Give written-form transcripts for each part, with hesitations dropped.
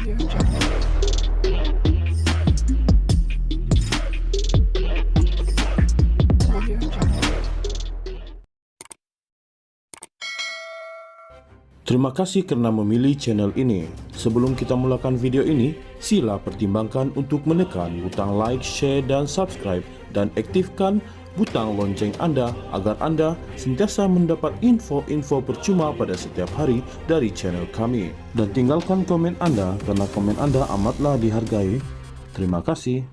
Terima kasih karena memilih channel ini. Sebelum kita mulakan video ini, sila pertimbangkan untuk menekan butang like, share, dan subscribe, dan aktifkan butang lonceng Anda agar Anda sentiasa mendapat info-info percuma pada setiap hari dari channel kami. Dan tinggalkan komen Anda karena komen Anda amatlah dihargai. Terima kasih.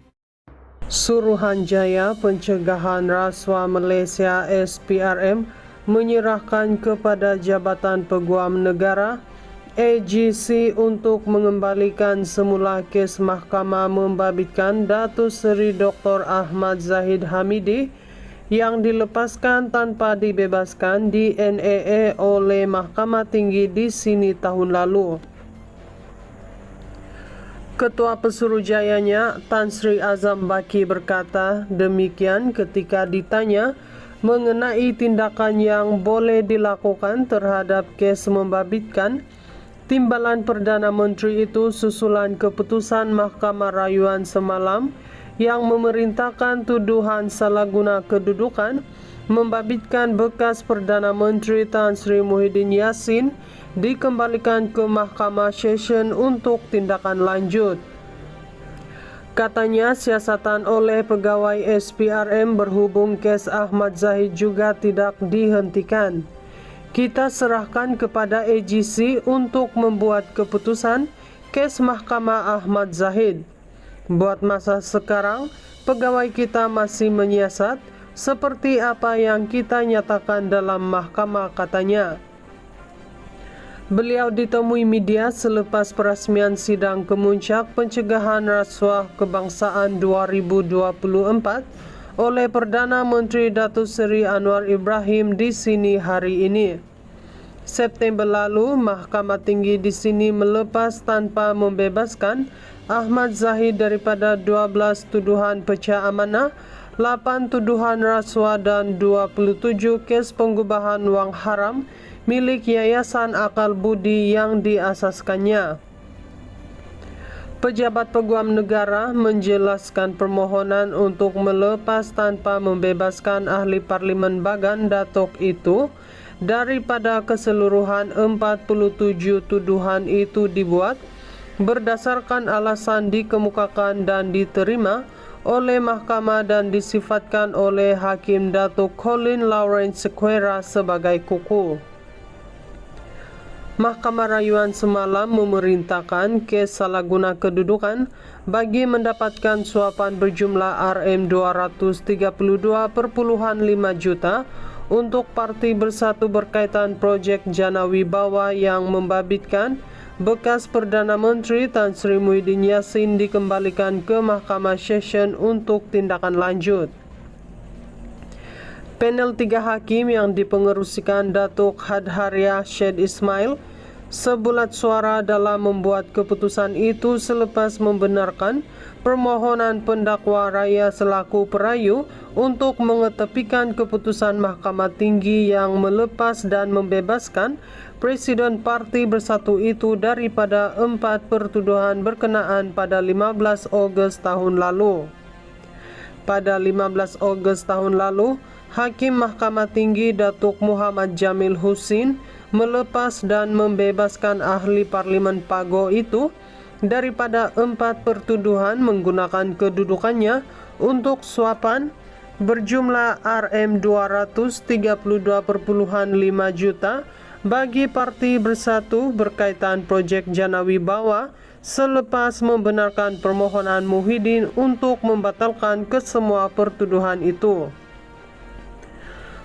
Suruhanjaya Pencegahan Rasuah Malaysia SPRM menyerahkan kepada Jabatan Peguam Negara AGC untuk mengembalikan semula kes mahkamah membabitkan Datuk Seri Dr. Ahmad Zahid Hamidi yang dilepaskan tanpa dibebaskan di NAA oleh Mahkamah Tinggi di sini tahun lalu. Ketua Pesuruhjayanya Tan Sri Azam Baki berkata demikian ketika ditanya mengenai tindakan yang boleh dilakukan terhadap kes membabitkan timbalan Perdana Menteri itu susulan keputusan Mahkamah Rayuan semalam yang memerintahkan tuduhan salah guna kedudukan membabitkan bekas Perdana Menteri Tan Sri Muhyiddin Yassin dikembalikan ke Mahkamah Session untuk tindakan lanjut. Katanya siasatan oleh pegawai SPRM berhubung kes Ahmad Zahid juga tidak dihentikan. Kita serahkan kepada AGC untuk membuat keputusan kes Mahkamah Ahmad Zahid. Buat masa sekarang, pegawai kita masih menyiasat seperti apa yang kita nyatakan dalam mahkamah, katanya. Beliau ditemui media selepas perasmian sidang kemuncak pencegahan rasuah kebangsaan 2024 oleh Perdana Menteri Datuk Seri Anwar Ibrahim di sini hari ini. September lalu, Mahkamah Tinggi di sini melepas tanpa membebaskan Ahmad Zahid daripada 12 tuduhan pecah amanah, 8 tuduhan rasuah dan 27 kes pengubahan wang haram milik Yayasan Akal Budi yang diasaskannya. Pejabat Peguam Negara menjelaskan permohonan untuk melepas tanpa membebaskan Ahli Parlimen Bagan Datuk itu daripada keseluruhan 47 tuduhan itu dibuat berdasarkan alasan dikemukakan dan diterima oleh Mahkamah dan disifatkan oleh Hakim Datuk Colin Lawrence Sequeira sebagai kukuh. Mahkamah Rayuan semalam memerintahkan kes salah guna kedudukan bagi mendapatkan suapan berjumlah RM232.5 juta untuk Parti Bersatu berkaitan projek Jana Wibawa yang membabitkan bekas Perdana Menteri Tan Sri Muhyiddin Yassin dikembalikan ke Mahkamah Session untuk tindakan lanjut. Panel 3 hakim yang dipengerusikan Datuk Hadharia Syed Ismail sebulat suara dalam membuat keputusan itu selepas membenarkan permohonan pendakwa raya selaku perayu untuk mengetepikan keputusan Mahkamah Tinggi yang melepas dan membebaskan Presiden Parti Bersatu itu daripada 4 pertuduhan berkenaan pada 15 Ogos tahun lalu. Pada 15 Ogos tahun lalu, Hakim Mahkamah Tinggi Datuk Muhammad Jamil Husin melepas dan membebaskan Ahli Parlimen Pago itu daripada 4 pertuduhan menggunakan kedudukannya untuk suapan berjumlah RM232.5 juta bagi Parti Bersatu berkaitan projek Jana Wibawa selepas membenarkan permohonan Muhyiddin untuk membatalkan kesemua pertuduhan itu.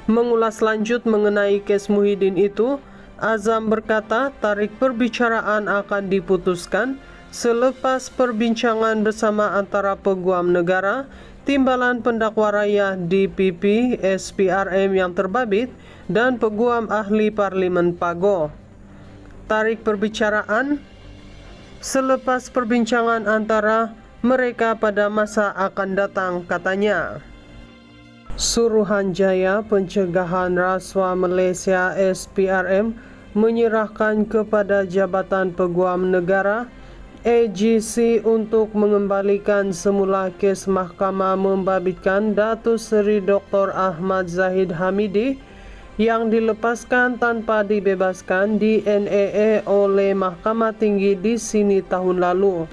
Mengulas lanjut mengenai kes Muhyiddin itu, Azam berkata tarikh perbicaraan akan diputuskan selepas perbincangan bersama antara Peguam Negara, Timbalan Pendakwa Raya DPP SPRM yang terbabit dan Peguam Ahli Parlimen Pago. Tarikh perbicaraan selepas perbincangan antara mereka pada masa akan datang, katanya. Suruhanjaya Pencegahan Rasuah Malaysia SPRM menyerahkan kepada Jabatan Peguam Negara AGC untuk mengembalikan semula kes Mahkamah membabitkan Datuk Seri Dr. Ahmad Zahid Hamidi yang dilepaskan tanpa dibebaskan di NAA oleh Mahkamah Tinggi di sini tahun lalu.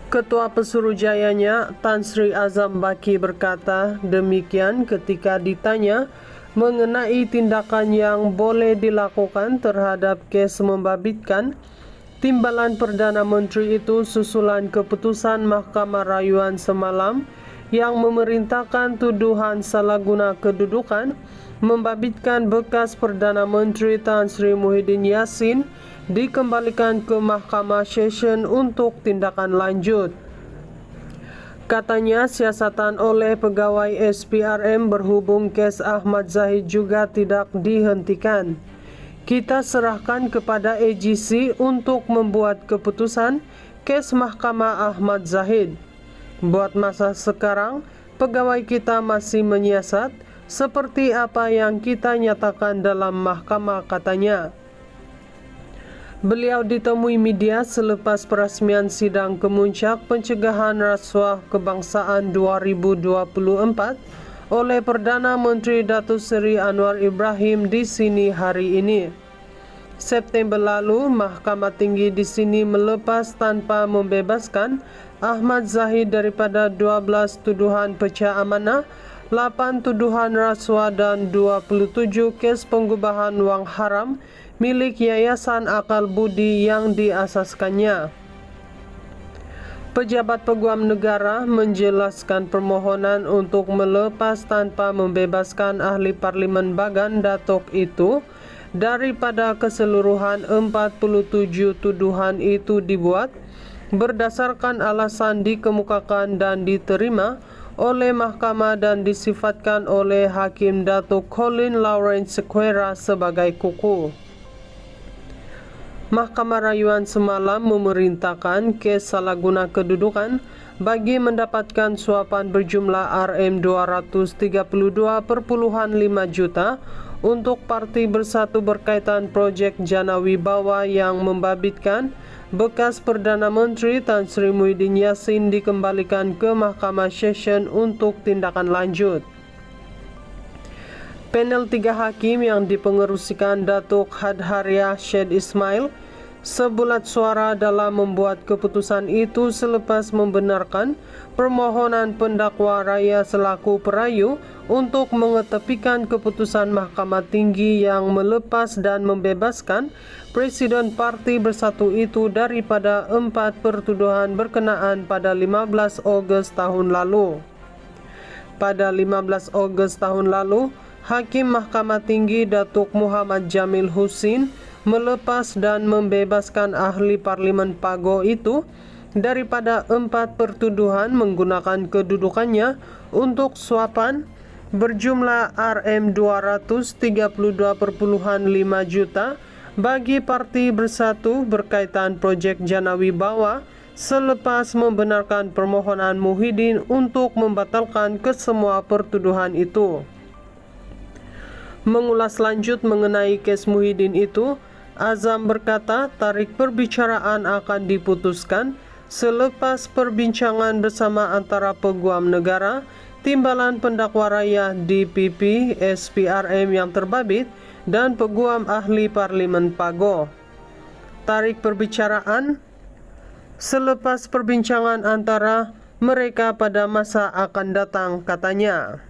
Ketua Pesuruhjayanya Tan Sri Azam Baki berkata demikian ketika ditanya mengenai tindakan yang boleh dilakukan terhadap kes membabitkan timbalan Perdana Menteri itu susulan keputusan Mahkamah Rayuan semalam yang memerintahkan tuduhan salah guna kedudukan membabitkan bekas Perdana Menteri Tan Sri Muhyiddin Yassin dikembalikan ke Mahkamah Session untuk tindakan lanjut. Katanya siasatan oleh pegawai SPRM berhubung kes Ahmad Zahid juga tidak dihentikan. Kita serahkan kepada AGC untuk membuat keputusan kes Mahkamah Ahmad Zahid. Buat masa sekarang, pegawai kita masih menyiasat seperti apa yang kita nyatakan dalam mahkamah, katanya. Beliau ditemui media selepas perasmian sidang kemuncak pencegahan rasuah kebangsaan 2024 oleh Perdana Menteri Datuk Seri Anwar Ibrahim di sini hari ini. September lalu, Mahkamah Tinggi di sini melepas tanpa membebaskan Ahmad Zahid daripada 12 tuduhan pecah amanah, 8 tuduhan rasuah dan 27 kes pengubahan wang haram milik Yayasan Akal Budi yang diasaskannya. Pejabat Peguam Negara menjelaskan permohonan untuk melepas tanpa membebaskan ahli Parlimen Bagan Datuk itu daripada keseluruhan 47 tuduhan itu dibuat berdasarkan alasan dikemukakan dan diterima oleh Mahkamah dan disifatkan oleh Hakim Datuk Colin Lawrence Sequeira sebagai kukuh. Mahkamah Rayuan semalam memerintahkan kes salah guna kedudukan bagi mendapatkan suapan berjumlah RM232.5 juta untuk Parti Bersatu berkaitan projek Jana Wibawa yang membabitkan bekas Perdana Menteri Tan Sri Muhyiddin Yassin dikembalikan ke Mahkamah Session untuk tindakan lanjut. Panel 3 hakim yang dipengerusikan Datuk Hadharya Syed Ismail sebulat suara dalam membuat keputusan itu selepas membenarkan permohonan pendakwa raya selaku perayu untuk mengetepikan keputusan Mahkamah Tinggi yang melepas dan membebaskan Presiden Parti Bersatu itu daripada 4 pertuduhan berkenaan pada 15 Ogos tahun lalu. Pada 15 Ogos tahun lalu, Hakim Mahkamah Tinggi Datuk Muhammad Jamil Husin melepas dan membebaskan ahli Parlimen Pago itu daripada 4 pertuduhan menggunakan kedudukannya untuk suapan berjumlah RM232.5 juta bagi Parti Bersatu berkaitan projek Jana Wibawa selepas membenarkan permohonan Muhyiddin untuk membatalkan kesemua pertuduhan itu. Mengulas lanjut mengenai kes Muhyiddin itu, Azam berkata tarikh perbicaraan akan diputuskan selepas perbincangan bersama antara Peguam Negara, Timbalan Pendakwa Raya DPP SPRM yang terbabit dan Peguam Ahli Parlimen Pago. Tarikh perbicaraan selepas perbincangan antara mereka pada masa akan datang, katanya.